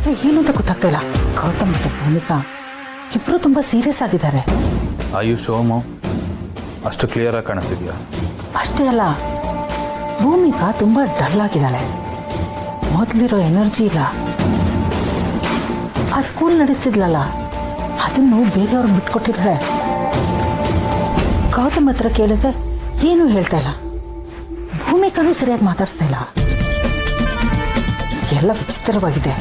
ಆದ್ರೆ ಏನು ಅಂತ ಗೊತ್ತಾಗ್ತಾ ಇಲ್ಲ. ಗೌತಮ್ ಮತ್ತು ಭೂಮಿಕಾ ಇಬ್ರು ತುಂಬಾ ಸೀರಿಯಸ್ ಆಗಿದ್ದಾರೆ. ಆಯುಷ್ ಓಮು ಅಷ್ಟು ಕ್ಲಿಯರ್ ಆಗಿ ಕಾಣಿಸ್ತಿದ್ಯಾ? ಅಷ್ಟೇ ಅಲ್ಲ, ಭೂಮಿಕಾ ತುಂಬಾ ಡಲ್ ಆಗಿದ್ದಾಳೆ. ಮೊದಲಿರೋ ಎನರ್ಜಿ ಇಲ್ಲ. ಆ ಸ್ಕೂಲ್ ನಡೆಸ್ತಿದ್ಲಲ್ಲ, ಅದನ್ನು ಬೇರೆಯವ್ರಿಗೆ ಬಿಟ್ಕೊಟ್ಟಿದ್ದಾಳೆ. ಗೌತಮ್ ಹತ್ರ ಕೇಳಿದ್ರೆ ಏನೂ ಹೇಳ್ತಾ ಇಲ್ಲ. ಭೂಮಿಕಾನೂ ಸರಿಯಾಗಿ ಮಾತಾಡ್ತಾ ಇಲ್ಲ. ಎಲ್ಲ ವಿಚಿತ್ರವಾಗಿದೆ.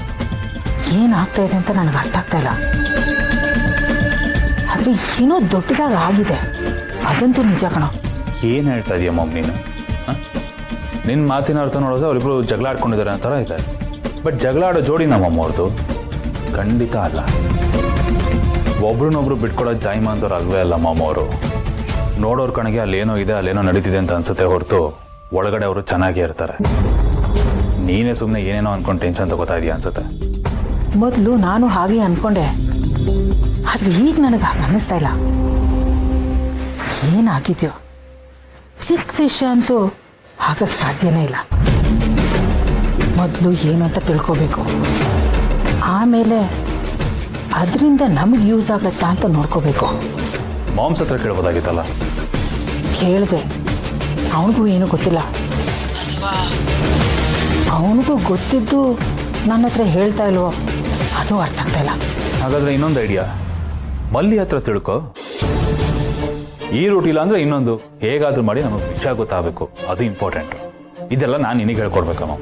ಏನಾಗ್ತಾ ಇದೆ ಅಂತ ನನಗೆ ಅರ್ಥ ಆಗ್ತಾ ಇಲ್ಲ. ಆದ್ರೆ ಏನೋ ದೊಡ್ಡದಾಗಿ ಆಗಿದೆ, ಅದಂತೂ ನಿಜ ಕಣೋ. ಏನು ಹೇಳ್ತಾ ಇದೀಯ ಮಮ್ ನೀನು? ನಿನ್ನ ಮಾತಿನ ಅರ್ಥ ನೋಡಿದ್ರೆ ಅವರಿಬ್ರು ಜಗಳ ಆಡ್ಕೊಂಡಿದ್ದಾರೆ ಅಂತಾರ ಇದೆ. ಬಟ್ ಜಗಳ ಆಡೋ ಜೋಡಿ ನಮ್ಮಮ್ಮ ಅವ್ರದ್ದು ಖಂಡಿತ ಅಲ್ಲ. ಒಬ್ರನ್ನೊಬ್ರು ಬಿಟ್ಕೊಡೋ ಜಾಯ್ಮ ಅಂತವ್ರು ಅಲ್ವೇ ಅಲ್ಲ ಮಾಮ ಅವರು. ನೋಡೋರ್ ಕಣಗೆ ಅಲ್ಲೇನೋ ಇದೆ, ಅಲ್ಲೇನೋ ನಡೀತಿದೆ ಅಂತ ಅನ್ಸುತ್ತೆ ಹೊರತು ಒಳಗಡೆ ಅವರು ಚೆನ್ನಾಗೇ ಇರ್ತಾರೆ. ನೀನೇ ಸುಮ್ಮನೆ ಏನೇನೋ ಅನ್ಕೊಂಡು ಟೆನ್ಷನ್ ತಗೋತಾ ಇದೀಯ ಅನ್ಸುತ್ತೆ. ಮೊದಲು ನಾನು ಹಾಗೆ ಅನ್ಕೊಂಡೆ, ಆದ್ರೆ ಈಗ ನನಗೆ ಹಾಗೆ ಅನ್ನಿಸ್ತಾ ಇಲ್ಲ. ಏನಾಗಿದೆಯೋ ಚಿಕ್ಕ ವಿಷಯ ಅಂತೂ ಆಗಕ್ಕೆ ಸಾಧ್ಯನೇ ಇಲ್ಲ. ಮೊದಲು ಏನು ಅಂತ ತಿಳ್ಕೋಬೇಕು, ಆಮೇಲೆ ಅದರಿಂದ ನಮಗೆ ಯೂಸ್ ಆಗತ್ತಾ ಅಂತ ನೋಡ್ಕೋಬೇಕು. ಮಾಮ್ಸ್ ಹತ್ರ ಕೇಳ್ಬೋದಾಗಿತ್ತಲ್ಲ. ಕೇಳಿದೆ, ಅವನಿಗೂ ಏನೂ ಗೊತ್ತಿಲ್ಲ. ಅವನಿಗೂ ಗೊತ್ತಿದ್ದು ನನ್ನ ಹತ್ರ ಹೇಳ್ತಾ ಇಲ್ವೋ ಅದು ಅರ್ಥ ಆಗ್ತಾ ಇಲ್ಲ. ಹಾಗಾದ್ರೆ ಇನ್ನೊಂದು ಐಡಿಯಾ, ಮಲ್ಲಿ ಹತ್ರ ತಿಳ್ಕೊ. ಈ ರೂಟ್ ಇಲ್ಲ ಅಂದ್ರೆ ಇನ್ನೊಂದು ಹೇಗಾದ್ರೂ ಮಾಡಿ ನಮಗೆ ವಿಷಯ ಗೊತ್ತಾಗಬೇಕು, ಅದು ಇಂಪಾರ್ಟೆಂಟ್. ಇದೆಲ್ಲ ನಾನು ನಿನಗೆ ಹೇಳ್ಕೊಡ್ಬೇಕಮ್ಮ.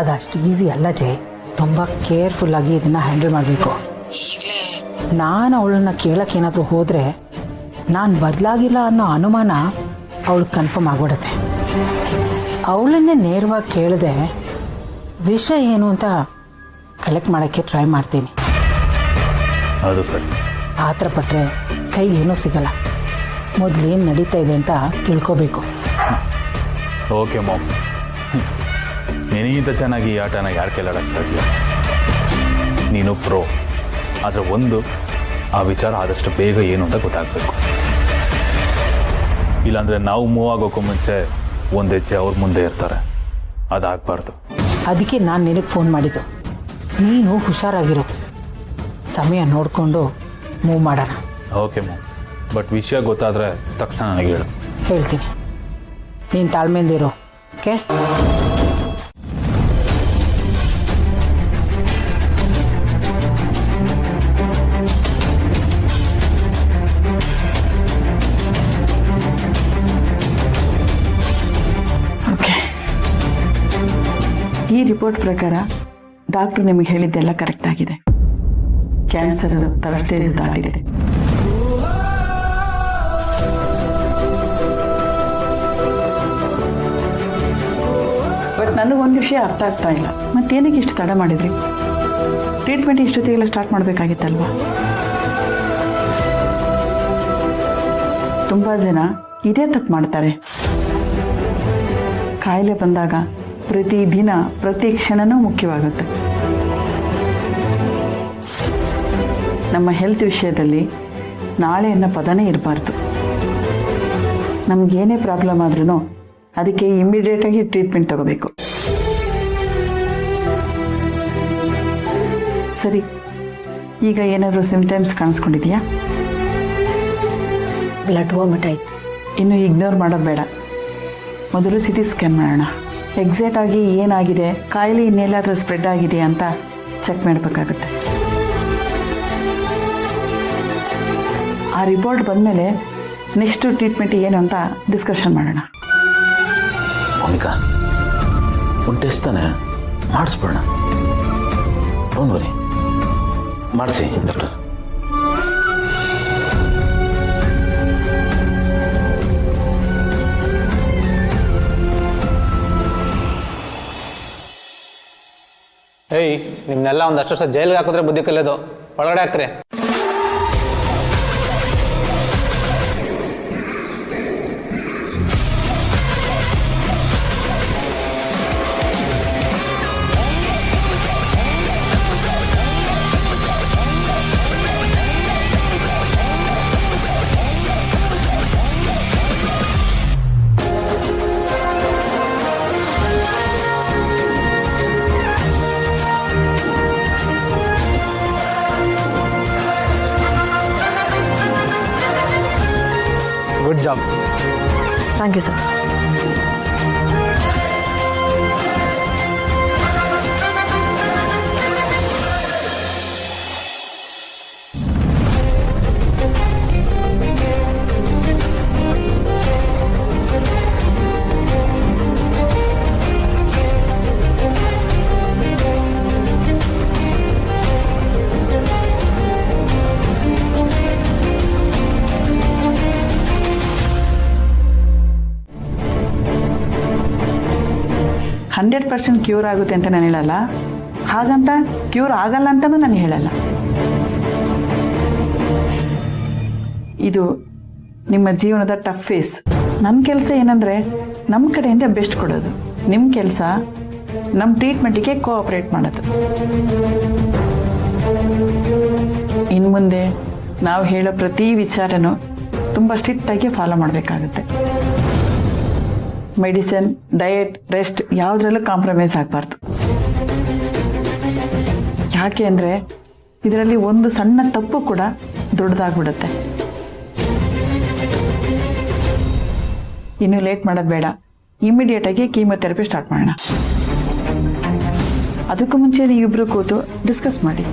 ಅದಷ್ಟು ಈಸಿ ಅಲ್ಲ ಜಯ್. ತುಂಬ ಕೇರ್ಫುಲ್ ಆಗಿ ಇದನ್ನ ಹ್ಯಾಂಡಲ್ ಮಾಡಬೇಕು. ನಾನು ಅವಳನ್ನ ಕೇಳಕ್ಕೆ ಏನಾದರೂ ಹೋದರೆ ನಾನು ಬದಲಾಗಿಲ್ಲ ಅನ್ನೋ ಅನುಮಾನ ಅವಳಿಗೆ ಕನ್ಫರ್ಮ್ ಆಗ್ಬಿಡುತ್ತೆ. ಅವಳನ್ನೇ ನೇರವಾಗಿ ಕೇಳಿದೆ ವಿಷಯ ಏನು ಅಂತ ಕಲೆಕ್ಟ್ ಮಾಡೋಕ್ಕೆ ಟ್ರೈ ಮಾಡ್ತೀನಿ. ಅದು ಸರಿ. ಆ ಥರ ಪಟ್ಟರೆ ಕೈ ಏನೂ ಸಿಗಲ್ಲ. ಮೊದಲೇನು ನಡೀತಾ ಇದೆ ಅಂತ ತಿಳ್ಕೋಬೇಕು. ಓಕೆ ಮಾಮ್, ನಿನಗಿಂತ ಚೆನ್ನಾಗಿ ಈ ಆಟನ ಯಾರು ಕೇಳೋಕ್ಕೆ ಸಾಧ್ಯ? ನೀನು ಪ್ರೋ. ಆದರೆ ಒಂದು, ಆ ವಿಚಾರ ಆದಷ್ಟು ಬೇಗ ಏನು ಅಂತ ಗೊತ್ತಾಗಬೇಕು. ಇಲ್ಲಾಂದರೆ ನಾವು ಮೂವ್ ಆಗೋಕ್ಕೂ ಮುಂಚೆ ಒಂದು ಹೆಜ್ಜೆ ಅವ್ರ ಮುಂದೆ ಇರ್ತಾರೆ. ಅದಾಗಬಾರ್ದು. ಅದಕ್ಕೆ ನಾನು ನಿನಗೆ ಫೋನ್ ಮಾಡಿದ್ದು. ನೀನು ಹುಷಾರಾಗಿರು, ಸಮಯ ನೋಡಿಕೊಂಡು ಮೂವ್ ಮಾಡೋಣ. ಓಕೆ ಮ್ಯಾಮ್, ಬಟ್ ವಿಷಯ ಗೊತ್ತಾದರೆ ತಕ್ಷಣ ನನಗೆ ಹೇಳು. ಹೇಳ್ತೀನಿ, ನೀನು ತಾಳ್ಮೆಯಿಂದಿರು. ಓಕೆ? ಈ ರಿಪೋರ್ಟ್ ಪ್ರಕಾರ ಡಾಕ್ಟರ್ ನಿಮಗೆ ಹೇಳಿದ್ದೆಲ್ಲ ಕರೆಕ್ಟ್ ಆಗಿದೆ. ಕ್ಯಾನ್ಸರ್ ಥರ್ಡ್ ಸ್ಟೇಜ್ ದಾಟಿದೆ. ಬಟ್ ನನಗೊಂದು ವಿಷಯ ಅರ್ಥ ಆಗ್ತಾ ಇಲ್ಲ, ಮತ್ತೇನಕ್ಕೆ ಇಷ್ಟು ತಡ ಮಾಡಿದ್ರಿ? ಟ್ರೀಟ್ಮೆಂಟ್ ಇಷ್ಟೊತ್ತಿಗೆಲ್ಲ ಸ್ಟಾರ್ಟ್ ಮಾಡಬೇಕಾಗಿತ್ತಲ್ವಾ? ತುಂಬ ಜನ ಇದೇ ತಪ್ಪು ಮಾಡ್ತಾರೆ. ಕಾಯಿಲೆ ಬಂದಾಗ ಪ್ರತಿ ದಿನ ಪ್ರತಿ ಕ್ಷಣನೂ ಮುಖ್ಯವಾಗುತ್ತೆ. ನಮ್ಮ ಹೆಲ್ತ್ ವಿಷಯದಲ್ಲಿ ನಾಳೆ ಅನ್ನೋ ಪದನೇ ಇರಬಾರ್ದು. ನಮಗೇನೇ ಪ್ರಾಬ್ಲಮ್ ಆದ್ರೂ ಅದಕ್ಕೆ ಇಮ್ಮಿಡಿಯೇಟಾಗಿ ಟ್ರೀಟ್ಮೆಂಟ್ ತಗೋಬೇಕು. ಸರಿ, ಈಗ ಏನಾದರೂ ಸಿಂಪ್ಟಮ್ಸ್ ಕಾಣಿಸ್ಕೊಂಡಿದೆಯಾ? ಬ್ಲಡ್ ವಾಮಿಟ್ ಆಯ್ತು. ಇನ್ನು ಇಗ್ನೋರ್ ಮಾಡೋದು ಬೇಡ. ಮೊದಲು CT ಸ್ಕ್ಯಾನ್ ಮಾಡೋಣ. ಎಕ್ಸಾಕ್ಟ್ ಆಗಿ ಏನಾಗಿದೆ, ಕಾಯಿಲೆ ಇನ್ನೆಲ್ಲಾದರೂ ಸ್ಪ್ರೆಡ್ ಆಗಿದೆ ಅಂತ ಚೆಕ್ ಮಾಡಬೇಕಾಗುತ್ತೆ. ಆ ರಿಪೋರ್ಟ್ ಬಂದಮೇಲೆ ನೆಕ್ಸ್ಟ್ ಟ್ರೀಟ್ಮೆಂಟ್ ಏನು ಅಂತ ಡಿಸ್ಕಷನ್ ಮಾಡೋಣ. ಭೂಮಿಕಾ, ಒಂದು ಟೆಸ್ಟ್ ತಾನೆ ಮಾಡಿಸ್ಬಿಡೋಣ. ಡೋಂಟ್ ವರಿ, ಮಾಡಿಸಿ ಡಾಕ್ಟರ್. ಏಯ್, ನಿಮ್ನೆಲ್ಲ ಒಂದಷ್ಟು ವರ್ಷ ಜೈಲಿಗೆ ಹಾಕಿದ್ರೆ ಬುದ್ಧಿ ಕಲಿಯೋದು. ಒಳಗಡೆ ಹಾಕ್ರಿ. Job. Thank you sir. Hundred percent cure ಆಗುತ್ತೆ ಅಂತ ನಾನು ಹೇಳಲ್ಲ, ಹಾಗಂತ ಕ್ಯೂರ್ ಆಗಲ್ಲ ಅಂತಲೂ ನಾನು ಹೇಳಲ್ಲ. ಇದು ನಿಮ್ಮ ಜೀವನದ ಟಫ್ ಫೇಸ್. ನನ್ನ ಕೆಲಸ ಏನಂದರೆ ನಮ್ಮ ಕಡೆಯಿಂದ ಬೆಸ್ಟ್ ಕೊಡೋದು, ನಿಮ್ಮ ಕೆಲಸ ನಮ್ಮ ಟ್ರೀಟ್ಮೆಂಟಿಗೆ ಕೋಆಪ್ರೇಟ್ ಮಾಡೋದು. ಇನ್ನು ಮುಂದೆ ನಾವು ಹೇಳೋ ಪ್ರತಿ ವಿಚಾರನೂ ತುಂಬ ಸ್ಟ್ರಿಕ್ಟಾಗಿ ಫಾಲೋ ಮಾಡಬೇಕಾಗುತ್ತೆ. ಮೆಡಿಸಿನ್, ಡಯಟ್, ರೆಸ್ಟ್ ಯಾವುದ್ರಲ್ಲೂ ಕಾಂಪ್ರಮೈಸ್ ಆಗಬಾರ್ದು. ಯಾಕೆ ಅಂದರೆ ಇದರಲ್ಲಿ ಒಂದು ಸಣ್ಣ ತಪ್ಪು ಕೂಡ ದೊಡ್ಡದಾಗ್ಬಿಡುತ್ತೆ. ಇನ್ನು ಲೇಟ್ ಮಾಡೋದು ಬೇಡ, ಇಮಿಡಿಯೇಟಾಗಿ ಕೀಮೋಥೆರಪಿ ಸ್ಟಾರ್ಟ್ ಮಾಡೋಣ. ಅದಕ್ಕೂ ಮುಂಚೆ ನೀವಿಬ್ಬರು ಕೂತು ಡಿಸ್ಕಸ್ ಮಾಡಿ.